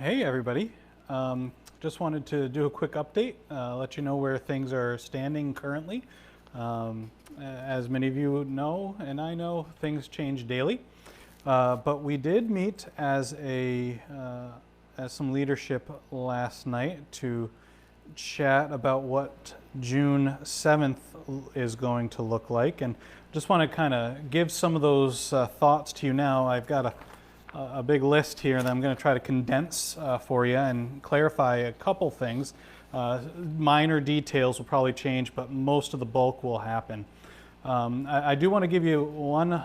Hey everybody. Just wanted to do a quick update, let you know where things are standing currently. As many of you know, and I know, things change daily. But we did meet as some leadership last night to chat about what June 7th is going to look like, and just want to kind of give some of those thoughts to you now. I've got a big list here that I'm going to try to condense for you and clarify a couple things. Minor details will probably change, but most of the bulk will happen. I do want to give you one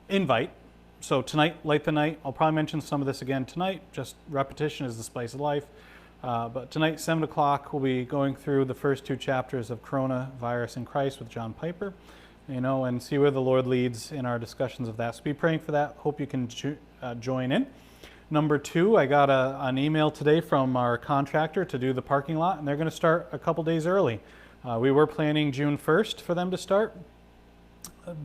invite. So tonight, late the night, I'll probably mention some of this again tonight. Just repetition is the spice of life. But tonight, 7 o'clock, we'll be going through the first two chapters of Coronavirus in Christ with John Piper, and see where the Lord leads in our discussions of that. So be praying for that. Hope you can join in. Number two, I got an email today from our contractor to do the parking lot, and they're going to start a couple days early. We were planning June 1st for them to start,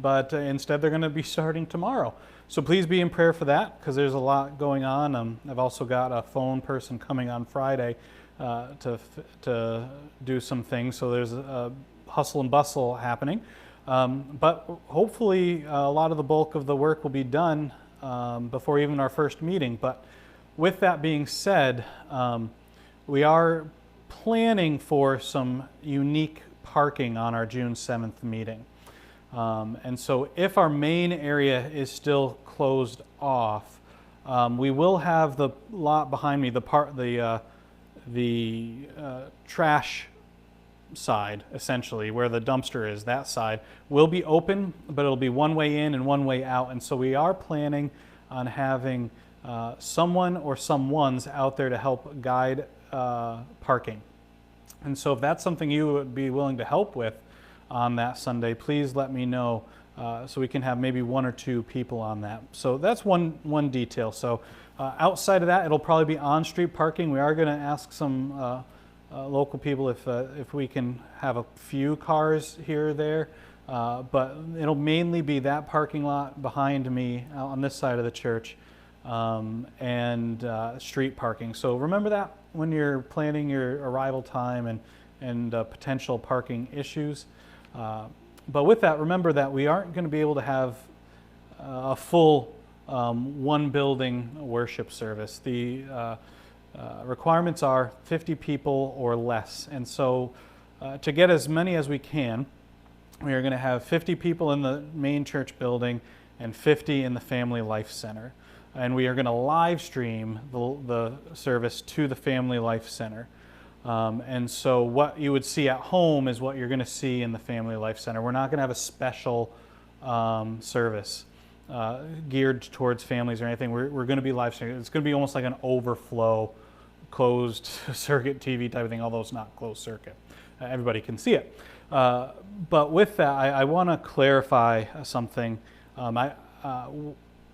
but instead they're going to be starting tomorrow. So please be in prayer for that, because there's a lot going on. I've also got a phone person coming on Friday to do some things, so there's a hustle and bustle happening. But hopefully a lot of the bulk of the work will be done before even our first meeting. But with that being said, we are planning for some unique parking on our June 7th meeting. And so if our main area is still closed off, we will have the lot behind me, the trash side, essentially, where the dumpster is, that side, will be open, but it'll be one way in and one way out. And so we are planning on having someone or someones out there to help guide parking. And so if that's something you would be willing to help with on that Sunday, please let me know so we can have maybe one or two people on that. So that's one detail. So outside of that, it'll probably be on-street parking. We are going to ask some local people if we can have a few cars here or there, but it'll mainly be that parking lot behind me out on this side of the church, and street parking. So remember that when you're planning your arrival time and potential parking issues. But with that, remember that we aren't going to be able to have a full one building worship service. The requirements are 50 people or less. And so to get as many as we can, we are going to have 50 people in the main church building and 50 in the Family Life Center. And we are going to live stream the service to the Family Life Center. And so what you would see at home is what you're going to see in the Family Life Center. We're not going to have a special service geared towards families or anything. We're going to be live streaming. It's going to be almost like an overflow closed circuit TV type of thing, although it's not closed circuit. Everybody can see it. But with that, I want to clarify something.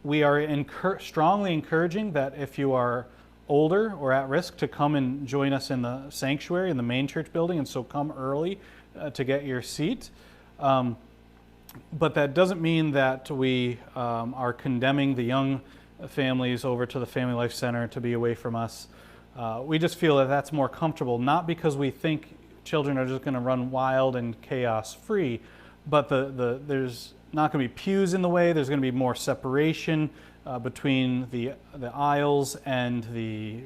We are strongly encouraging that if you are older or at risk, to come and join us in the sanctuary in the main church building, and so come early to get your seat. But that doesn't mean that we are condemning the young families over to the Family Life Center to be away from us. We just feel that that's more comfortable, not because we think children are just going to run wild and chaos free, but there's not going to be pews in the way. There's going to be more separation between the aisles and the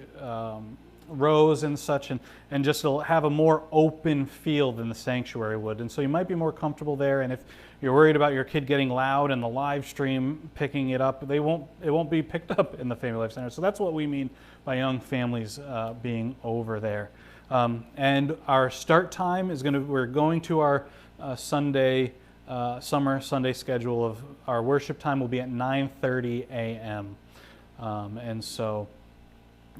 rows and such, and just to have a more open feel than the sanctuary would. And so you might be more comfortable there. And if you're worried about your kid getting loud and the live stream picking it up, it won't be picked up in the Family Life Center. So that's what we mean by young families being over there. And our start time is we're going to our summer Sunday schedule of our worship time will be at 9:30 a.m. And so,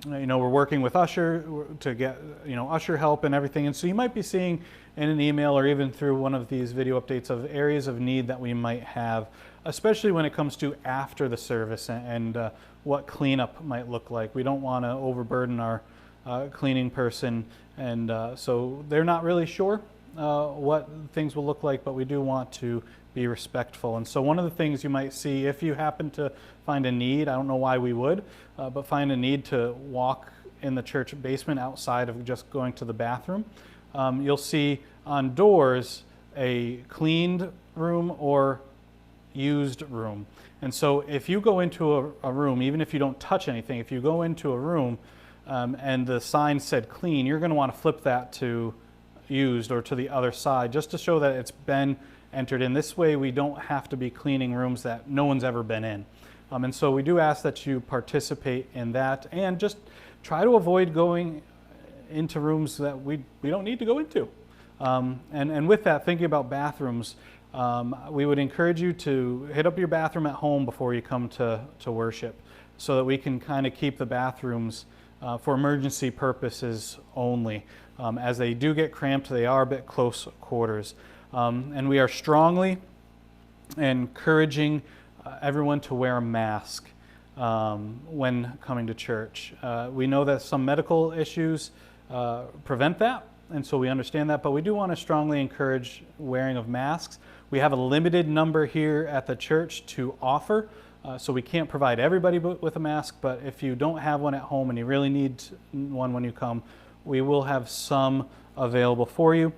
we're working with Usher to get, Usher help and everything. And so you might be seeing in an email or even through one of these video updates of areas of need that we might have, especially when it comes to after the service and what cleanup might look like. We don't want to overburden our cleaning person, and so they're not really sure. what things will look like, but we do want to be respectful. And so one of the things you might see if you happen to find a need, I don't know why we would, but find a need to walk in the church basement outside of just going to the bathroom, you'll see on doors a cleaned room or used room. And so if you go into a room, even if you don't touch anything, if you go into a room and the sign said clean, you're going to want to flip that to used or to the other side just to show that it's been entered in. This way we don't have to be cleaning rooms that no one's ever been in. And so we do ask that you participate in that and just try to avoid going into rooms that we don't need to go into. And with that, thinking about bathrooms, we would encourage you to hit up your bathroom at home before you come to worship so that we can kind of keep the bathrooms for emergency purposes only. As they do get cramped, they are a bit close quarters. And we are strongly encouraging everyone to wear a mask when coming to church. We know that some medical issues prevent that, and so we understand that, but we do want to strongly encourage wearing of masks. We have a limited number here at the church to offer, so we can't provide everybody with a mask, but if you don't have one at home and you really need one when you come, we will have some available for you.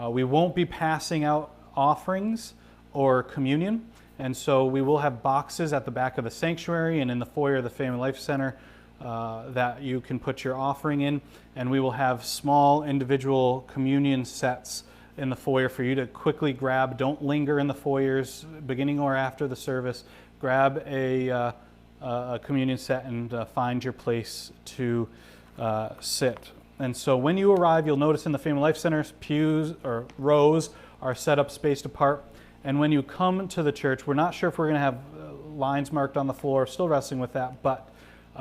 We won't be passing out offerings or communion, and so we will have boxes at the back of the sanctuary and in the foyer of the Family Life Center that you can put your offering in, and we will have small individual communion sets in the foyer for you to quickly grab. Don't linger in the foyers, beginning or after the service. Grab a communion set and find your place to sit. And so when you arrive, you'll notice in the Family Life Center's pews or rows are set up spaced apart. And when you come to the church, we're not sure if we're going to have lines marked on the floor, still wrestling with that, but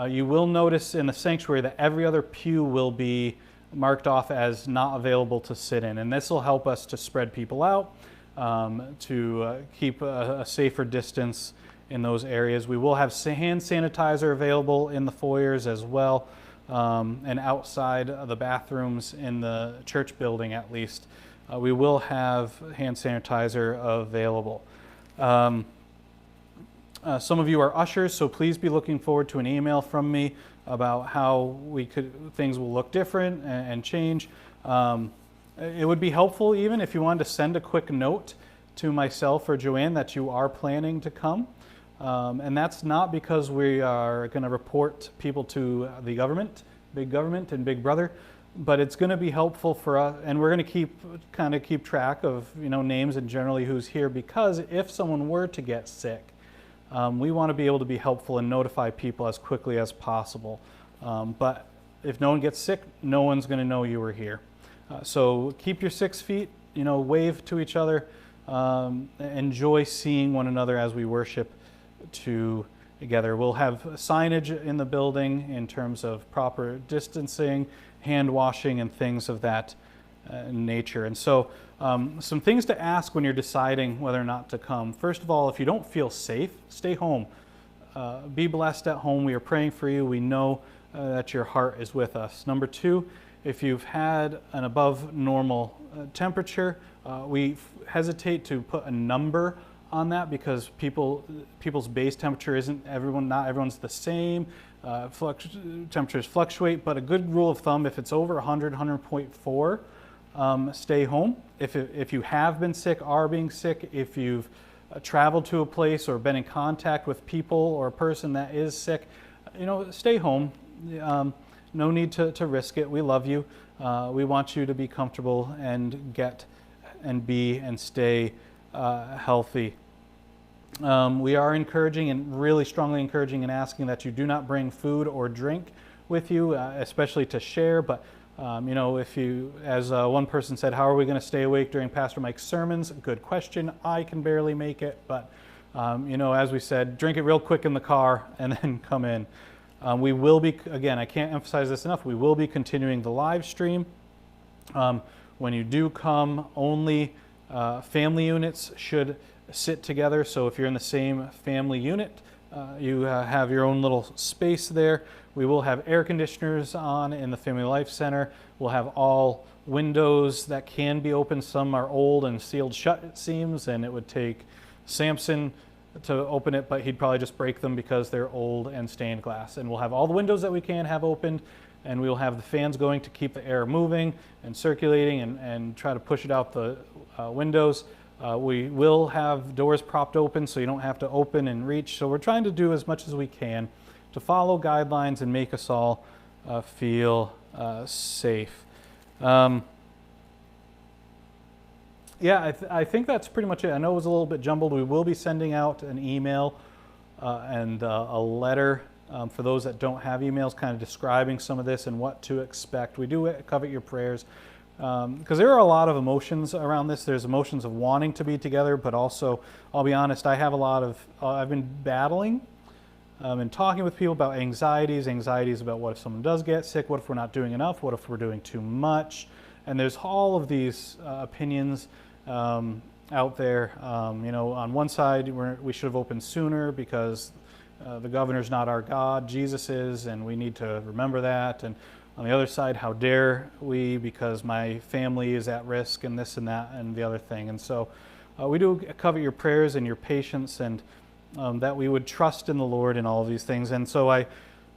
you will notice in the sanctuary that every other pew will be marked off as not available to sit in. And this will help us to spread people out, to keep a safer distance in those areas. We will have hand sanitizer available in the foyers as well, and outside of the bathrooms in the church building at least. We will have hand sanitizer available. Some of you are ushers, so please be looking forward to an email from me about how things will look different and change. It would be helpful even if you wanted to send a quick note to myself or Joanne that you are planning to come. And that's not because we are going to report people to the government and Big Brother, but it's going to be helpful for us, and we're going to keep track of names and generally who's here, because if someone were to get sick, we want to be able to be helpful and notify people as quickly as possible. But if no one gets sick, no one's going to know you were here. So keep your 6 feet, wave to each other, enjoy seeing one another as we worship together. We'll have signage in the building in terms of proper distancing, hand washing, and things of that nature. And so some things to ask when you're deciding whether or not to come. First of all, if you don't feel safe, stay home. Be blessed at home. We are praying for you. We know that your heart is with us. Number 2, if you've had an above normal temperature, we hesitate to put a number on that because people's base temperature not everyone's the same. Temperatures fluctuate, but a good rule of thumb, if it's over 100.4, stay home. If you have been sick, are being sick, if you've traveled to a place or been in contact with people or a person that is sick, stay home. No need to risk it. We love you. We want you to be comfortable and get and be and stay healthy. We are encouraging and really strongly encouraging and asking that you do not bring food or drink with you, especially to share. But if you, as one person said, how are we going to stay awake during Pastor Mike's sermons? Good question. I can barely make it, but as we said, drink it real quick in the car and then come in. We will be, again, I can't emphasize this enough, we will be continuing the live stream. When you do come, only family units should sit together. So if you're in the same family unit, you have your own little space there. We will have air conditioners on in the Family Life Center. We'll have all windows that can be opened. Some are old and sealed shut, it seems, and it would take Samson to open it, but he'd probably just break them because they're old and stained glass. And we'll have all the windows that we can have opened, and we'll have the fans going to keep the air moving and circulating and try to push it out the windows. We will have doors propped open so you don't have to open and reach. So we're trying to do as much as we can to follow guidelines and make us all feel safe. Yeah, I think that's pretty much it. I know it was a little bit jumbled. We will be sending out an email and a letter for those that don't have emails, kind of describing some of this and what to expect. We do covet your prayers because there are a lot of emotions around this. There's emotions of wanting to be together, but also, I'll be honest, I have a lot of, I've been battling and talking with people about anxieties about what if someone does get sick, what if we're not doing enough, what if we're doing too much, and there's all of these opinions out there. You know, on one side, we should have opened sooner because the governor's not our God, Jesus is, and we need to remember that. And on the other side, how dare we, because my family is at risk and this and that and the other thing. And so we do covet your prayers and your patience, and that we would trust in the Lord in all of these things. And so I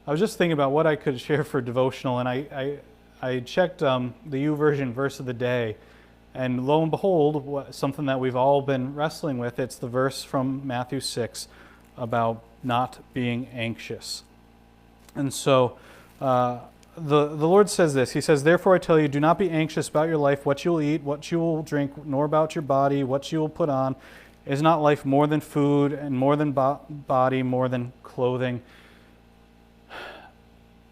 was just thinking about what I could share for devotional, and I checked the YouVersion verse of the day, and lo and behold, something that we've all been wrestling with, it's the verse from Matthew 6 about not being anxious. And so the Lord says this. He says, "Therefore I tell you, do not be anxious about your life, what you will eat, what you will drink, nor about your body, what you will put on. Is not life more than food, and more than body, more than clothing?"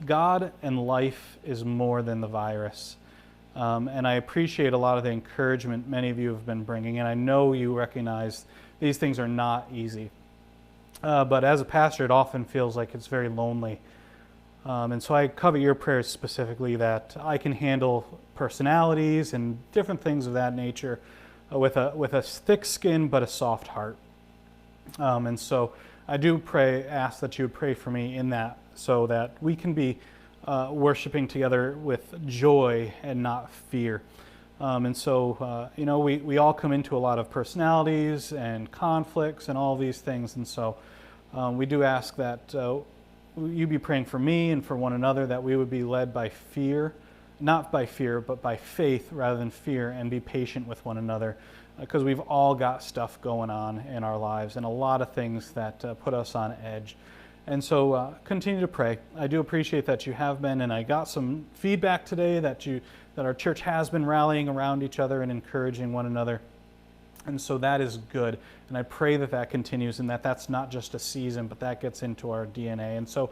God and life is more than the virus. And I appreciate a lot of the encouragement many of you have been bringing, and I know you recognize these things are not easy. But as a pastor, it often feels like it's very lonely. And so I covet your prayers specifically that I can handle personalities and different things of that nature with a thick skin but a soft heart. And so I do ask that you would pray for me in that, so that we can be worshiping together with joy and not fear. And so, you know, we all come into a lot of personalities and conflicts and all these things. And so we do ask that you be praying for me and for one another, that we would be led by fear, not by fear, but by faith rather than fear, and be patient with one another, because we've all got stuff going on in our lives and a lot of things that put us on edge. And so continue to pray. I do appreciate that you have been, and I got some feedback today that our church has been rallying around each other and encouraging one another. And so that is good. And I pray that that continues, and that that's not just a season, but that gets into our DNA. And so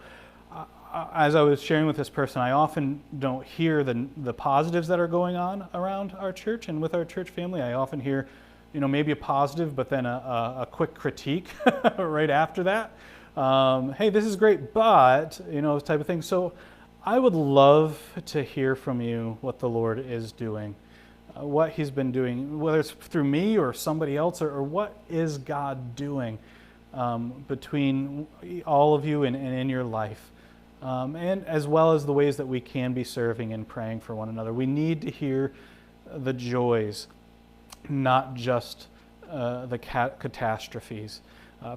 as I was sharing with this person, I often don't hear the positives that are going on around our church and with our church family. I often hear, you know, maybe a positive, but then a quick critique right after that. Hey, this is great, but, you know, type of thing. So I would love to hear from you what the Lord is doing, what He's been doing, whether it's through me or somebody else, or what is God doing between all of you and in your life, and as well as the ways that we can be serving and praying for one another. We need to hear the joys, not just the catastrophes.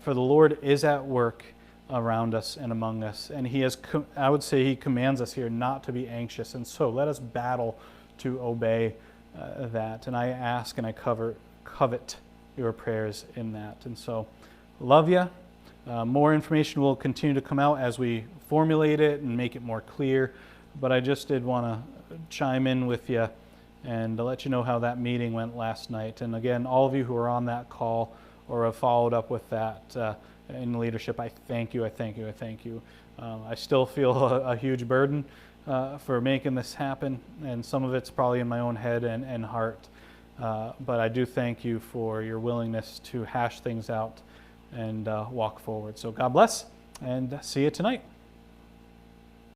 For the Lord is at work around us and among us, and He has, I would say, He commands us here not to be anxious. And so let us battle to obey that. And I ask and I covet your prayers in that. And so, love you. More information will continue to come out as we formulate it and make it more clear. But I just did want to chime in with you and to let you know how that meeting went last night. And again, all of you who are on that call or have followed up with that in leadership, I thank you, I thank you, I thank you. I still feel a huge burden for making this happen, and some of it's probably in my own head and heart. But I do thank you for your willingness to hash things out and walk forward. So God bless, and see you tonight.